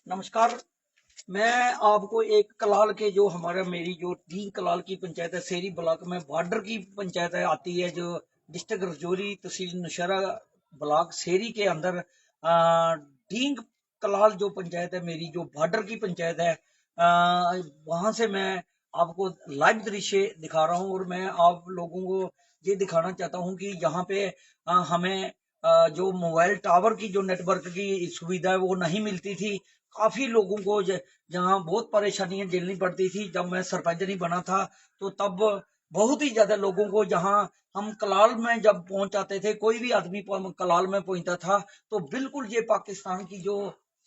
नमस्कार। मैं आपको एक कलाल के जो हमारा मेरी जो डी कलाल की पंचायत है, सेरी ब्लॉक में बॉर्डर की पंचायत है आती है, जो डिस्ट्रिक्ट रजौरी तहसील नौशहरा ब्लॉक सेरी के अंदर ढींग कलाल जो पंचायत है, मेरी जो बॉर्डर की पंचायत है, वहां से मैं आपको लाइव दृश्य दिखा रहा हूँ। और मैं आप लोगों को ये दिखाना चाहता हूँ कि यहाँ पे हमें जो मोबाइल टावर की जो नेटवर्क की सुविधा है वो नहीं मिलती थी। काफी लोगों को जहाँ बहुत परेशानियां झेलनी पड़ती थी। जब मैं सरपंच नहीं बना था तो तब बहुत ही ज्यादा लोगों को, जहाँ हम कलाल में जब पहुंच जाते थे, कोई भी आदमी कलाल में पहुंचता था तो बिल्कुल ये पाकिस्तान की जो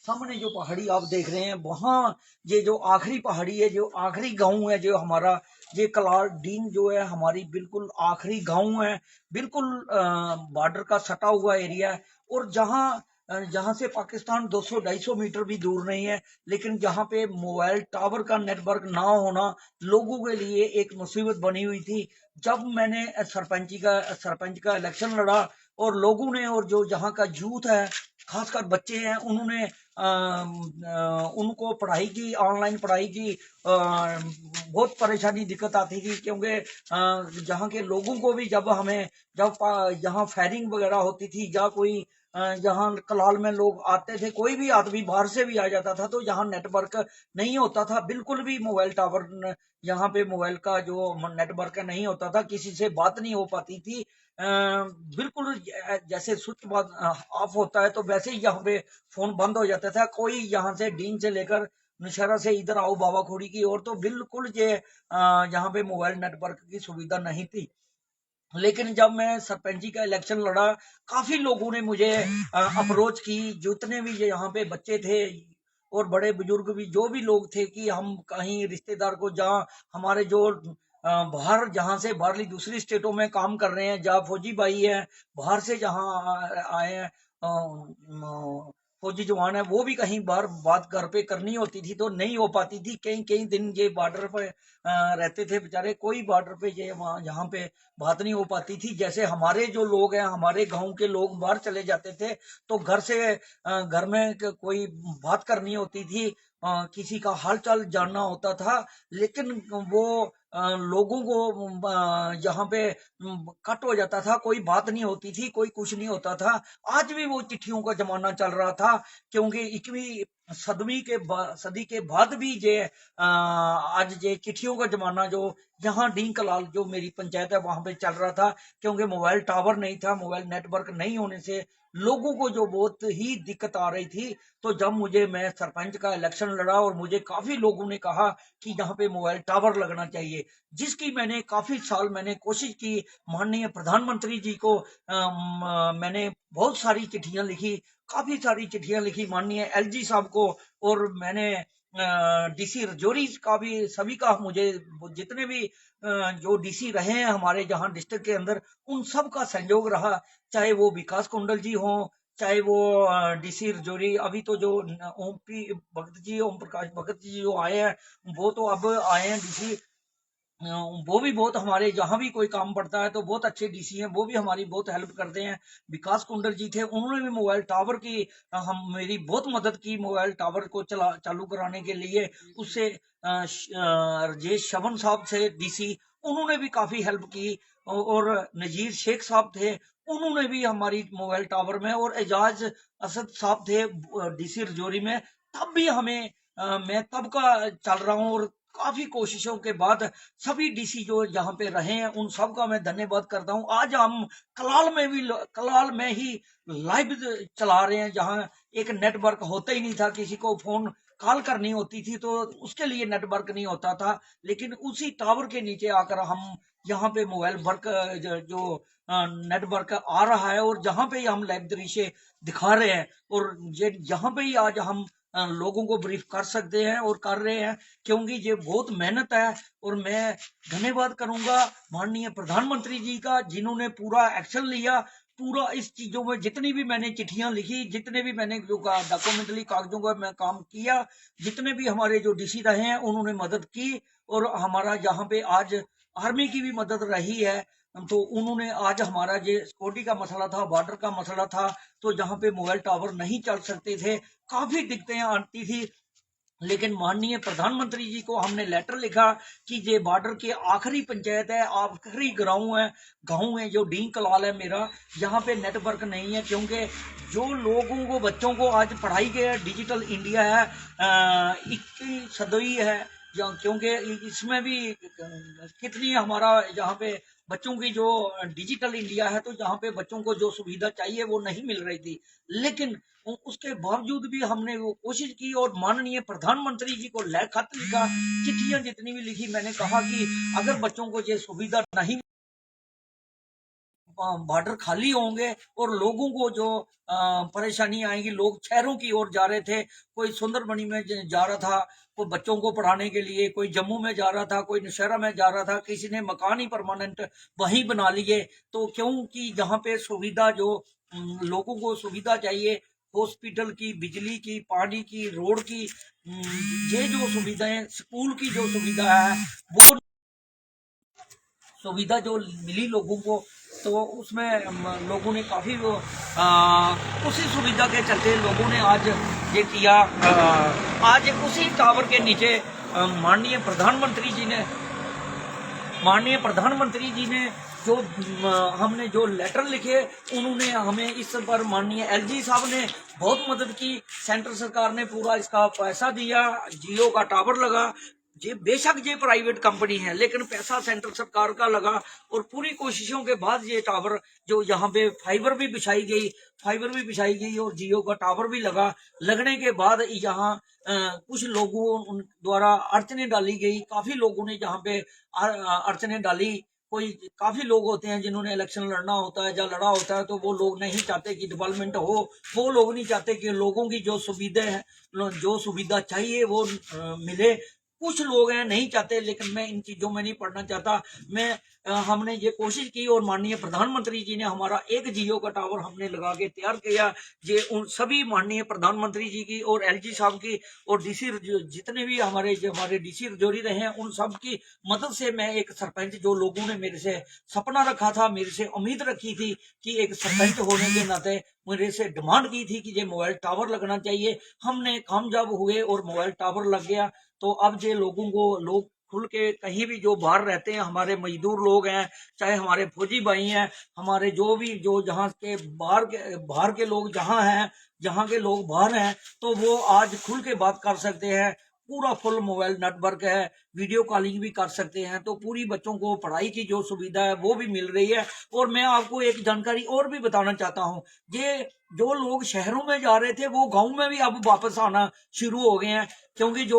सामने जो पहाड़ी आप देख रहे हैं, वहां ये जो आखिरी पहाड़ी है, जो आखिरी गांव है, जो हमारा ये कलाल डीन जो है, हमारी बिल्कुल आखिरी गांव है। बिल्कुल बॉर्डर का सटा हुआ एरिया है। और जहां से पाकिस्तान 200-250 मीटर भी दूर नहीं है, लेकिन जहां पे मोबाइल टावर का नेटवर्क ना होना लोगों के लिए एक मुसीबत बनी हुई थी। जब मैंने सरपंच का इलेक्शन लड़ा, और लोगों ने, और जो जहां का यूथ है, खासकर बच्चे हैं, उन्होंने उनको पढ़ाई की, ऑनलाइन पढ़ाई की। बहुत परेशानी दिक्कत आती थी, क्योंकि जहाँ के लोगों को भी, जब यहाँ फायरिंग वगैरह होती थी, या कोई जहाँ कलाल में लोग आते थे, कोई भी आदमी बाहर से भी आ जाता था, तो यहाँ नेटवर्क नहीं होता था बिल्कुल भी। मोबाइल टावर यहाँ पे मोबाइल का जो नेटवर्क नहीं होता था, किसी से बात नहीं हो पाती थी। बिल्कुल जैसे स्विच ऑफ होता है तो वैसे ही यहाँ पे फोन बंद हो जाता था। कोई यहाँ से डीन से लेकर नौशहरा से इधर आओ बाबा खोड़ी की ओर, तो बिल्कुल ये यहाँ पे मोबाइल नेटवर्क की सुविधा नहीं थी। लेकिन जब मैं सरपंची का इलेक्शन लड़ा, काफी लोगों ने मुझे अप्रोच की, जितने भी ये यहाँ पे बच्चे थे और बड़े बुजुर्ग भी, जो भी लोग थे, कि हम कहीं रिश्तेदार को, जहाँ हमारे जो बाहर, जहाँ से बाहरली दूसरी स्टेटों में काम कर रहे हैं, जहाँ फौजी भाई हैं, बाहर से जहाँ आए हैं, फौजी जवान है, वो भी कहीं बाहर बात घर पे करनी होती थी तो नहीं हो पाती थी। कई कई दिन ये बॉर्डर पे रहते थे बेचारे, कोई बॉर्डर पे ये वहाँ यहाँ पे बात नहीं हो पाती थी। जैसे हमारे जो लोग हैं, हमारे गांव के लोग बाहर चले जाते थे तो घर से घर में कोई बात करनी होती थी, किसी का हालचाल जानना होता था। लेकिन वो लोगों को यहाँ पे कट हो जाता था, कोई बात नहीं होती थी, कोई कुछ नहीं होता था। आज भी वो चिट्ठियों का जमाना चल रहा था, क्योंकि 21वीं सदी के बाद भी जे आज ये चिट्ठियों का जमाना जो यहाँ डी कलाल जो मेरी पंचायत है वहां पे चल रहा था। क्योंकि मोबाइल टावर नहीं था, मोबाइल नेटवर्क नहीं होने से लोगों को जो बहुत ही दिक्कत आ रही थी। तो जब मैं सरपंच का इलेक्शन लड़ा, और मुझे काफी लोगों ने कहा कि यहाँ पे मोबाइल टावर लगना चाहिए, जिसकी मैंने काफी साल मैंने कोशिश की। माननीय प्रधानमंत्री जी को मैंने बहुत सारी चिट्ठियां लिखी, काफी सारी चिट्ठियां लिखी माननीय एलजी साहब को। और मैंने डीसी रजौरी का भी, सभी का, मुझे जितने भी जो डीसी रहे हैं हमारे जहां डिस्ट्रिक्ट के अंदर, उन सब का सहयोग रहा। चाहे वो विकास कुंडल जी हो, चाहे वो डीसी रजौरी, अभी तो जो ओम पी भगत जी, ओम प्रकाश भगत जी जो आए हैं, वो तो अब आए हैं डीसी। वो भी बहुत हमारे, जहां भी कोई काम पड़ता है तो बहुत अच्छे डीसी हैं, वो भी हमारी बहुत हेल्प करते हैं। विकास कुंडल जी थे, उन्होंने भी मोबाइल टावर की हम मेरी बहुत मदद की, मोबाइल टावर को चालू कराने के लिए। उससे राजेश शवन साहब थे डीसी, उन्होंने भी काफी हेल्प की। और नजीर शेख साहब थे, उन्होंने भी हमारी मोबाइल टावर में। और एजाज असद साहब थे डीसी रजौरी में, तब भी हमें मैं तब का चल रहा हूँ। और काफी कोशिशों के बाद सभी डीसी जो यहाँ पे रहे हैं, उन सब का मैं धन्यवाद करता हूँ। आज हम कलाल में ही लाइव चला रहे हैं, जहाँ एक नेटवर्क होता ही नहीं था, किसी को फोन कॉल करनी होती थी तो उसके लिए नेटवर्क नहीं होता था। लेकिन उसी टावर के नीचे आकर हम यहाँ पे मोबाइल वर्क जो नेटवर्क आ रहा है, और जहाँ पे ही हम लाइव दृश्य दिखा रहे हैं, और ये यहाँ पे ही आज हम लोगों को ब्रीफ कर सकते हैं और कर रहे हैं, क्योंकि ये बहुत मेहनत है। और मैं धन्यवाद करूंगा माननीय प्रधानमंत्री जी का, जिन्होंने पूरा एक्शन लिया। पूरा इस चीजों में जितनी भी मैंने चिट्ठियां लिखी, जितने भी मैंने जो डॉक्यूमेंटली कागजों का मैं काम किया, जितने भी हमारे जो डीसी रहे हैं उन्होंने मदद की। और हमारा यहाँ पे आज आर्मी की भी मदद रही है। तो उन्होंने आज हमारा ये सिक्योरिटी का मसला था, बॉर्डर का मसला था, तो जहाँ पे मोबाइल टावर नहीं चल सकते थे, काफी दिक्कतें आती थी। लेकिन माननीय प्रधानमंत्री जी को हमने लेटर लिखा कि ये बॉर्डर की आखिरी पंचायत है, आखिरी गांव है जो डीन कलाल है मेरा, यहाँ पे नेटवर्क नहीं है, क्योंकि जो लोगों को, बच्चों को आज पढ़ाई के डिजिटल इंडिया है, 21 सदी है, क्योंकि इसमें भी कितनी हमारा यहाँ पे बच्चों की जो डिजिटल इंडिया है, तो जहाँ पे बच्चों को जो सुविधा चाहिए वो नहीं मिल रही थी। लेकिन उसके बावजूद भी हमने वो कोशिश की और माननीय प्रधानमंत्री जी को खत लिखा, चिट्ठियां जितनी भी लिखी, मैंने कहा कि अगर बच्चों को ये सुविधा नहीं, बॉर्डर खाली होंगे और लोगों को जो परेशानी आएगी, लोग शहरों की ओर जा रहे थे, कोई सुंदरबनी में जा रहा था, कोई बच्चों को पढ़ाने के लिए, कोई जम्मू में जा रहा था, कोई नौशहरा में जा रहा था, किसी ने मकान ही परमानेंट वहीं बना लिए। तो क्योंकि जहाँ पे सुविधा जो लोगों को सुविधा चाहिए, हॉस्पिटल की, बिजली की, पानी की, रोड की, ये जो सुविधाएं, स्कूल की जो सुविधा है, वो सुविधा जो मिली लोगों को, तो उसमें लोगों ने काफ़ी वो उसी सुविधा के चलते लोगों ने आज ये किया। आज उसी टावर के नीचे माननीय प्रधानमंत्री जी ने जो हमने जो लेटर लिखे, उन्होंने हमें इस पर, माननीय एलजी साहब ने बहुत मदद की, सेंट्रल सरकार ने पूरा इसका पैसा दिया, जियो का टावर लगा। ये बेशक ये प्राइवेट कंपनी है, लेकिन पैसा सेंट्रल सरकार का लगा, और पूरी कोशिशों के बाद ये टावर जो यहाँ पे फाइबर भी बिछाई गई और जियो का टावर भी लगा। लगने के बाद यहाँ कुछ लोगों द्वारा अड़चने डाली गई, काफी लोगों ने यहाँ पे अड़चने डाली। कोई काफी लोग होते हैं जिन्होंने इलेक्शन लड़ना होता है या लड़ा होता है, तो वो लोग नहीं चाहते कि डेवलपमेंट हो, वो लोग नहीं चाहते कि लोगों की जो सुविधा है, जो सुविधा चाहिए वो मिले। कुछ लोग हैं नहीं चाहते, लेकिन मैं इन चीजों में नहीं पढ़ना चाहता। हमने ये कोशिश की और माननीय प्रधानमंत्री जी ने हमारा एक जियो का टावर हमने लगा के तैयार किया। ये उन सभी माननीय प्रधानमंत्री जी की और एलजी साहब की और डीसी, जितने भी हमारे डीसी रजौरी रहे हैं, उन सब की मदद से मैं एक सरपंच, जो लोगों ने मेरे से सपना रखा था, मेरे से उम्मीद रखी थी कि एक सरपंच होने के नाते मेरे से डिमांड की थी कि ये मोबाइल टावर लगना चाहिए, हमने कामयाब हुए और मोबाइल टावर लग गया। तो अब ये लोग खुल के कहीं भी जो बाहर रहते हैं, हमारे मजदूर लोग हैं, चाहे हमारे फौजी भाई हैं, हमारे जो जहाँ के बाहर के लोग जहाँ के लोग बाहर हैं, तो वो आज खुल के बात कर सकते हैं। पूरा फुल मोबाइल नेटवर्क है, वीडियो कॉलिंग भी कर सकते हैं, तो पूरी बच्चों को पढ़ाई की जो सुविधा है वो भी मिल रही है। और मैं आपको एक जानकारी और भी बताना चाहता हूँ, ये जो लोग शहरों में जा रहे थे, वो गांव में भी अब वापस आना शुरू हो गए हैं, क्योंकि जो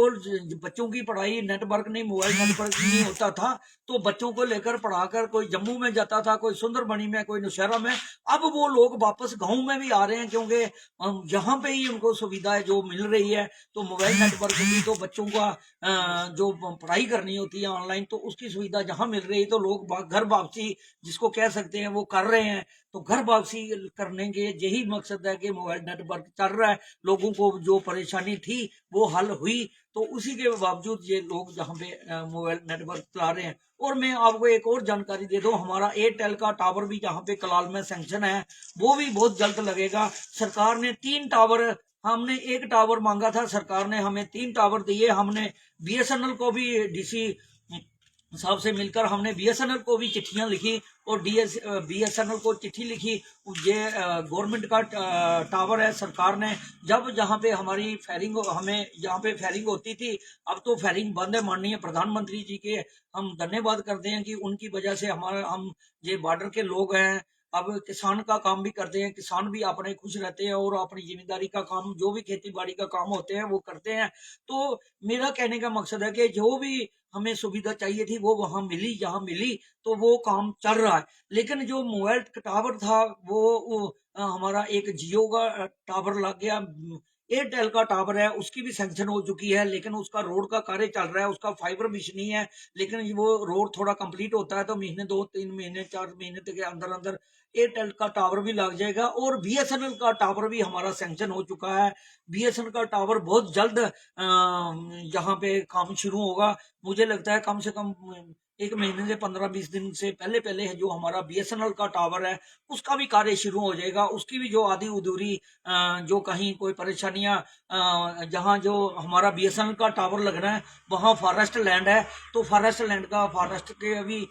बच्चों की पढ़ाई नेटवर्क नहीं, मोबाइल नेटवर्क नहीं होता था, तो बच्चों को लेकर पढ़ाकर कोई जम्मू में जाता था, कोई सुंदरबनी में, कोई नौशहरा में। अब वो लोग वापस गांव में भी आ रहे हैं, क्योंकि यहाँ पे ही उनको सुविधाएं जो मिल रही है, तो मोबाइल नेटवर्क की, तो बच्चों का जो पढ़ाई करनी होती है ऑनलाइन, तो उसकी सुविधा जहाँ मिल रही है, तो लोग घर वापसी जिसको कह सकते हैं वो कर रहे हैं। तो घर वापसी करने के यही मकसद है कि मोबाइल नेटवर्क चल रहा है, लोगों को जो परेशानी थी वो हल हुई, तो उसी के बावजूद ये लोग जहाँ पे मोबाइल नेटवर्क चला रहे हैं। और मैं आपको एक और जानकारी दे दूं, हमारा एयरटेल का टावर भी जहाँ पे कलाल में सैंक्शन है, वो भी बहुत जल्द लगेगा। सरकार ने 3 टावर, हमने 1 टावर मांगा था, सरकार ने हमें 3 टावर दिए। हमने बीएसएनएल को भी, डीसी साहब से मिलकर हमने बीएसएनएल को भी चिट्ठियां लिखी और बीएसएनएल को चिट्ठी लिखी। ये गवर्नमेंट का टावर है, सरकार ने जब जहाँ पे हमारी फायरिंग, हमें यहाँ पे फायरिंग होती थी, अब तो फायरिंग बंद है। माननीय प्रधानमंत्री जी के हम धन्यवाद करते हैं कि उनकी वजह से हम ये बॉर्डर के लोग हैं, अब किसान का काम भी करते हैं, किसान भी अपने खुश रहते हैं और अपनी जिम्मेदारी का काम, जो भी खेती बाड़ी का काम होते हैं वो करते हैं। तो मेरा कहने का मकसद है कि जो भी हमें सुविधा चाहिए थी वो वहां मिली, जहां मिली तो वो काम चल रहा है। लेकिन जो मोबाइल टावर था वो हमारा एक जियो का टावर लग गया, एयरटेल का टावर है, उसकी भी सैंक्शन हो चुकी है, लेकिन उसका रोड का कार्य चल रहा है, उसका फाइबर बिछनी है, लेकिन वो रोड थोड़ा कंप्लीट होता है तो महीने, 2-3 महीने, 4 महीने तक के अंदर अंदर एयरटेल का टावर भी लग जाएगा। और बीएसएनएल का टावर भी हमारा सैंक्शन हो चुका है। बीएसएनएल का टावर बहुत जल्द यहाँ पे काम शुरू होगा। मुझे लगता है कम से कम एक महीने से 15-20 दिन से पहले पहले है जो हमारा बीएसएनएल का टावर है उसका भी कार्य शुरू हो जाएगा। उसकी भी जो आधी अधूरी जो कहीं कोई परेशानियां, जहां जो हमारा बीएसएनएल का टावर लगना है वहां फॉरेस्ट लैंड है, तो फॉरेस्ट के अभी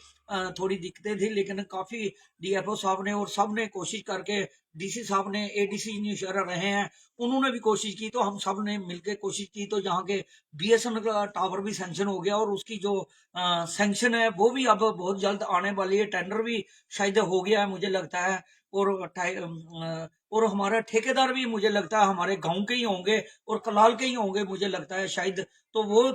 थोड़ी दिक्कतें थी, लेकिन काफी डीएफओ साहब ने और सब ने कोशिश करके, डीसी साहब ने, एडीसी निशर रहे हैं, उन्होंने भी कोशिश की, तो हम सब ने मिलकर कोशिश की, तो जहाँ के बीएसएनएल का टावर भी सैंक्शन हो गया और उसकी जो सैंक्शन है वो भी अब बहुत जल्द आने वाली है। टेंडर भी शायद हो गया है मुझे लगता है। और हमारा ठेकेदार भी मुझे लगता है हमारे गांव के ही होंगे और कलाल के ही होंगे मुझे लगता है शायद, तो वो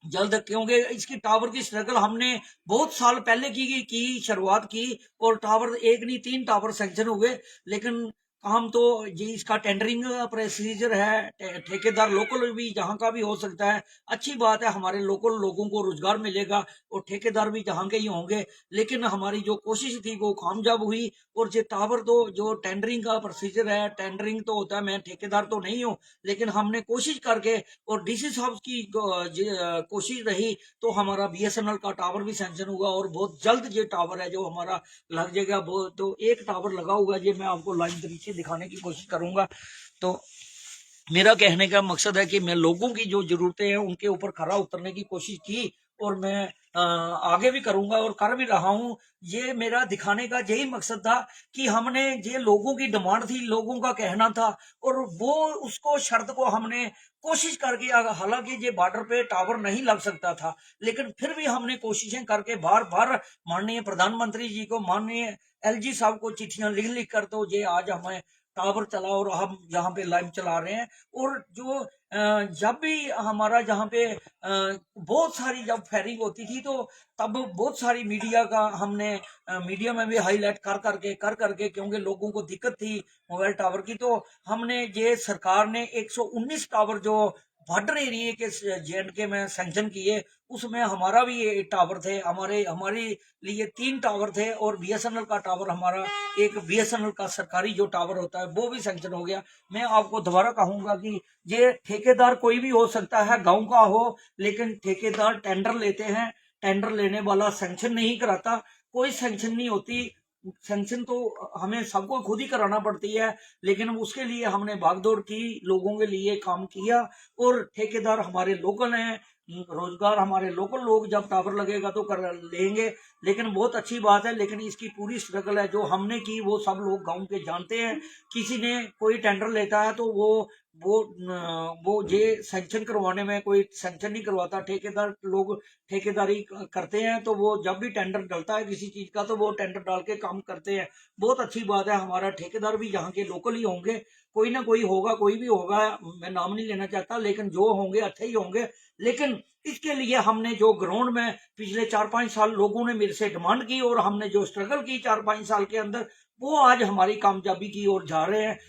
जल्द, क्योंकि इसकी टावर की स्ट्रगल हमने बहुत साल पहले की शुरुआत की, और टावर एक नहीं 3 टावर सैंक्शन हुए, लेकिन काम तो जी इसका टेंडरिंग प्रोसीजर है, ठेकेदार लोकल भी जहां का भी हो सकता है। अच्छी बात है, हमारे लोकल लोगों को रोजगार मिलेगा और ठेकेदार भी जहां के ही होंगे, लेकिन हमारी जो कोशिश थी वो कामयाब हुई। और ये टावर तो जो टेंडरिंग का प्रोसीजर है, टेंडरिंग तो होता है, मैं ठेकेदार तो नहीं हूँ, लेकिन हमने कोशिश करके, और डीसी साहब की कोशिश रही, तो हमारा बीएसएनएल का टावर भी सैंक्शन हुआ और बहुत जल्द ये टावर है जो हमारा लग जाएगा। वो तो एक टावर लगा हुआ है, ये मैं आपको लाइन तरीके दिखाने की कोशिश करूंगा। तो मेरा कहने का मकसद है कि मैं लोगों की जो जरूरतें हैं उनके ऊपर खरा उतरने की कोशिश की, और मैं आगे भी करूंगा और कर भी रहा हूं। ये मेरा दिखाने का यही मकसद था कि हमने, ये लोगों की डिमांड थी, लोगों का कहना था, और वो उसको शर्त को हमने कोशिश करके, हालांकि ये बॉर्डर पे टावर नहीं लग सकता था, लेकिन फिर भी हमने कोशिशें करके बार बार माननीय प्रधानमंत्री जी को, माननीय एलजी साहब को चिट्ठियां लिख लिख कर, तो ये आज हमें टावर चला और हम यहाँ पे लाइव चला रहे हैं। और जो जब भी हमारा जहाँ पे बहुत सारी जब फायरिंग होती थी, तो तब बहुत सारी मीडिया का हमने मीडिया में भी हाईलाइट कर करके, क्योंकि लोगों को दिक्कत थी मोबाइल टावर की, तो हमने, ये सरकार ने 119 टावर जो बॉर्डर एरिया के जेएंडके में सैंक्शन किए, उसमें हमारा भी ये टावर थे, हमारे लिए 3 टावर थे, और बीएसएनएल का टावर हमारा, एक बीएसएनएल का सरकारी जो टावर होता है वो भी सैंक्शन हो गया। मैं आपको दोबारा कहूंगा कि ये ठेकेदार कोई भी हो सकता है, गांव का हो, लेकिन ठेकेदार टेंडर लेते हैं, टेंडर लेने वाला सैंक्शन नहीं कराता, कोई सैंक्शन नहीं होती। सैंक्शन तो हमें सबको खुद ही कराना पड़ती है, लेकिन उसके लिए हमने भागदौड़ की, लोगों के लिए काम किया, और ठेकेदार हमारे लोकल हैं, रोजगार हमारे लोकल लोग, जब टावर लगेगा तो कर लेंगे। लेकिन बहुत अच्छी बात है, लेकिन इसकी पूरी स्ट्रगल है जो हमने की, वो सब लोग गांव के जानते हैं। किसी ने कोई टेंडर लेता है तो वो ये सैंक्शन करवाने में कोई सैंक्शन नहीं करवाता, ठेकेदार लोग ठेकेदारी करते हैं, तो वो जब भी टेंडर डलता है किसी चीज का, तो वो टेंडर डाल के काम करते हैं। बहुत अच्छी बात है, हमारा ठेकेदार भी यहाँ के लोकल ही होंगे, कोई ना कोई होगा, कोई भी होगा, मैं नाम नहीं लेना चाहता, लेकिन जो होंगे अच्छे ही होंगे। लेकिन इसके लिए हमने जो ग्राउंड में पिछले 4-5 साल लोगों ने मेरे से डिमांड की, और हमने जो स्ट्रगल की 4-5 साल के अंदर, वो आज हमारी कामयाबी की ओर जा रहे हैं।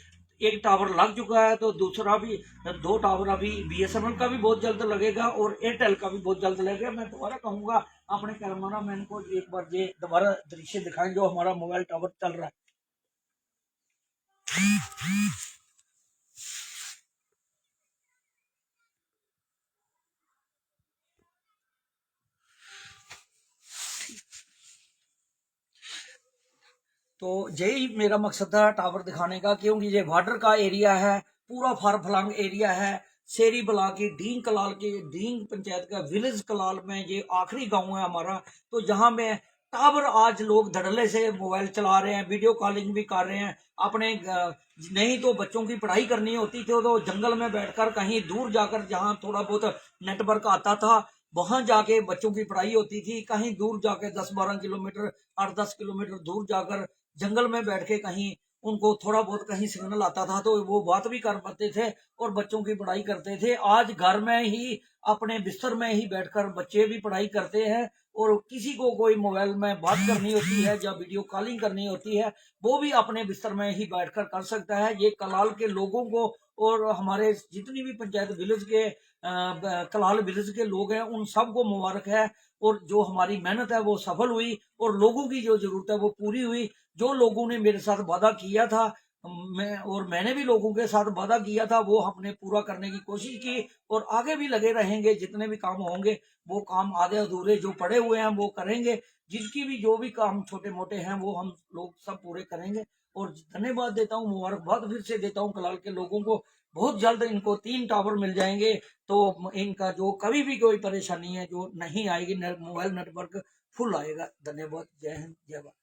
एक टावर लग चुका है, तो दूसरा भी, 2 टावर अभी बीएसएनएल का भी बहुत जल्द लगेगा और एयरटेल का भी बहुत जल्द लगेगा। मैं दोबारा कहूंगा अपने कैमरामैन को एक बार ये दोबारा दृश्य दिखाएं जो हमारा मोबाइल टावर चल रहा है। तो यही मेरा मकसद था टावर दिखाने का, क्योंकि ये बॉर्डर का एरिया है, पूरा फार फलंग एरिया है, शेरी ब्लॉक की ढींग कलाल के, ढींग पंचायत का विलेज कलाल में ये आखिरी गांव है हमारा। तो जहां में टावर, आज लोग धड़ल्ले से मोबाइल चला रहे हैं, वीडियो कॉलिंग भी कर रहे हैं अपने, नहीं तो बच्चों की पढ़ाई करनी होती थी तो जंगल में बैठकर, कहीं दूर जाकर जहां थोड़ा बहुत नेटवर्क आता था वहां जाके बच्चों की पढ़ाई होती थी, कहीं दूर जाके 10-12 किलोमीटर, 8-10 किलोमीटर दूर जाकर जंगल में बैठ के कहीं उनको थोड़ा बहुत कहीं सिग्नल आता था तो वो बात भी कर पाते थे और बच्चों की पढ़ाई करते थे। आज घर में ही, अपने बिस्तर में ही बैठकर बच्चे भी पढ़ाई करते हैं, और किसी को कोई मोबाइल में बात करनी होती है या वीडियो कॉलिंग करनी होती है, वो भी अपने बिस्तर में ही बैठकर कर सकता है। ये कलाल के लोगों को, और हमारे जितनी भी पंचायत विलेज के, कलाल विलेज के लोग हैं, उन सबको मुबारक है। और जो हमारी मेहनत है वो सफल हुई, और लोगों की जो जरूरत है वो पूरी हुई। जो लोगों ने मेरे साथ वादा किया था मैंने भी लोगों के साथ वादा किया था, वो हमने पूरा करने की कोशिश की और आगे भी लगे रहेंगे। जितने भी काम होंगे वो काम आधे अधूरे जो पड़े हुए हैं वो करेंगे। जिनकी भी जो भी काम छोटे मोटे हैं वो हम लोग सब पूरे करेंगे। और धन्यवाद देता हूँ, मुबारकबाद फिर से देता हूँ कलाल के लोगों को। बहुत जल्द इनको 3 टावर मिल जाएंगे, तो इनका जो कभी भी कोई परेशानी है जो नहीं आएगी, मोबाइल नेटवर्क फुल आएगा। धन्यवाद। जय हिंद, जय भारत।